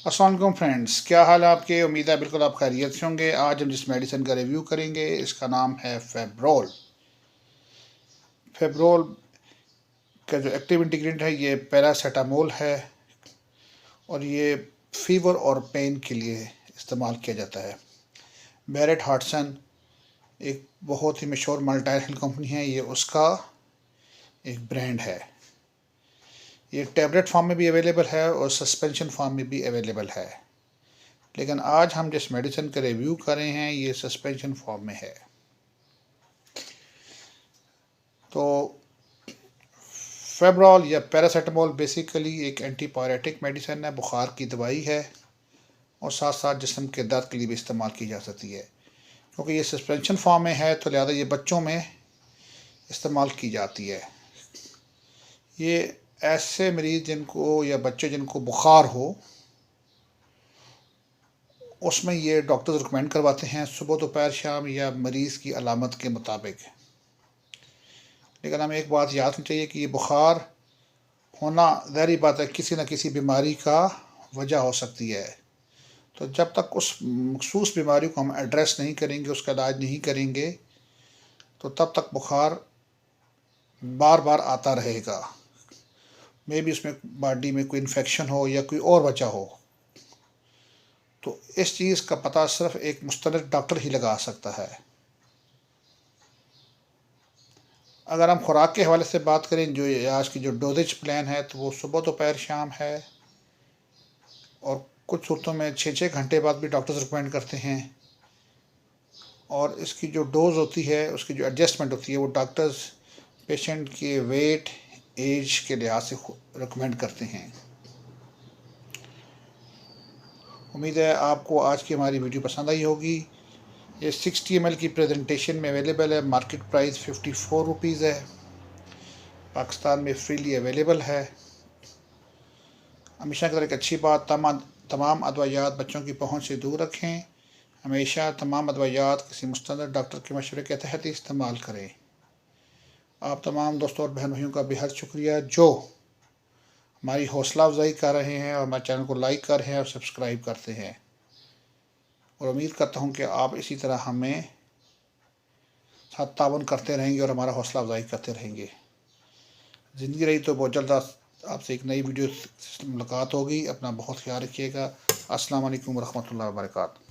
अस्सलाम वालेकुम फ्रेंड्स, क्या हाल है आपके। उम्मीद है बिल्कुल आप खैरियत से होंगे। आज हम जिस मेडिसिन का रिव्यू करेंगे इसका नाम है फेब्रोल। फेब्रोल का जो एक्टिव इंग्रेडिएंट है ये पैरासीटामोल है और ये फीवर और पेन के लिए इस्तेमाल किया जाता है। बैरेट हार्टसन एक बहुत ही मशहूर मल्टीनेशनल कंपनी है, ये उसका एक ब्रांड है। ये टैबलेट फॉर्म में भी अवेलेबल है और सस्पेंशन फॉर्म में भी अवेलेबल है, लेकिन आज हम जिस मेडिसिन का रिव्यू कर रहे हैं ये सस्पेंशन फॉर्म में है। तो फेब्रोल या पैरासीटामोल बेसिकली एक एंटीपायरेटिक मेडिसिन है, बुखार की दवाई है और साथ साथ जिस्म के दर्द के लिए भी इस्तेमाल की जा सकती है। क्योंकि ये सस्पेंशन फॉर्म में है तो लिहाजा ये बच्चों में इस्तेमाल की जाती है। ये ऐसे मरीज़ जिनको या बच्चे जिनको बुखार हो उसमें ये डॉक्टर्स रिकमेंड करवाते हैं सुबह दोपहर शाम या मरीज़ की अलामत के मुताबिक। लेकिन हमें एक बात याद रखनी चाहिए कि ये बुखार होना ज़ाहिर बात है किसी न किसी बीमारी का वजह हो सकती है। तो जब तक उस मखसूस बीमारी को हम एड्रेस नहीं करेंगे, उसका इलाज नहीं करेंगे, तो तब तक बुखार बार बार आता रहेगा। मे भी उसमें बॉडी में कोई इन्फेक्शन हो या कोई और वजह हो। तो इस चीज़ का पता सिर्फ एक मुस्तनद डॉक्टर ही लगा सकता है। अगर हम खुराक के हवाले से बात करें, जो आज की जो डोजेज प्लान है तो वो सुबह दोपहर शाम है और कुछ सूरतों में 6-6 घंटे बाद भी डॉक्टर्स रिकमेंड करते हैं। और इसकी जो डोज़ होती है उसकी जो एडजस्टमेंट होती है वो डॉक्टर्स पेशेंट के वेट एज के लिहाज से रिकमेंड करते हैं। उम्मीद है आपको आज की हमारी वीडियो पसंद आई होगी। ये 60 ml की प्रेजेंटेशन में अवेलेबल है। मार्केट प्राइस 54 रुपीज़ है। पाकिस्तान में फ्रीली अवेलेबल है। हमेशा की तरह एक अच्छी बात, तमाम अदवायात बच्चों की पहुंच से दूर रखें। हमेशा तमाम अदवायात किसी मुस्तनद डॉक्टर के मशवरे के तहत ही इस्तेमाल करें। आप तमाम दोस्तों और बहन भाइयों का बेहद शुक्रिया जो हमारी हौसला अफजाई कर रहे हैं और हमारे चैनल को लाइक कर रहे हैं और सब्सक्राइब करते हैं। और उम्मीद करता हूँ कि आप इसी तरह हमें साथ तावन करते रहेंगे और हमारा हौसला अफजाई करते रहेंगे। ज़िंदगी रही तो बहुत जल्द आपसे एक नई वीडियो से मुलाकात होगी। अपना बहुत ख्याल रखिएगा। अस्सलाम वालेकुम रहमतुल्लाहि व बरकातहू।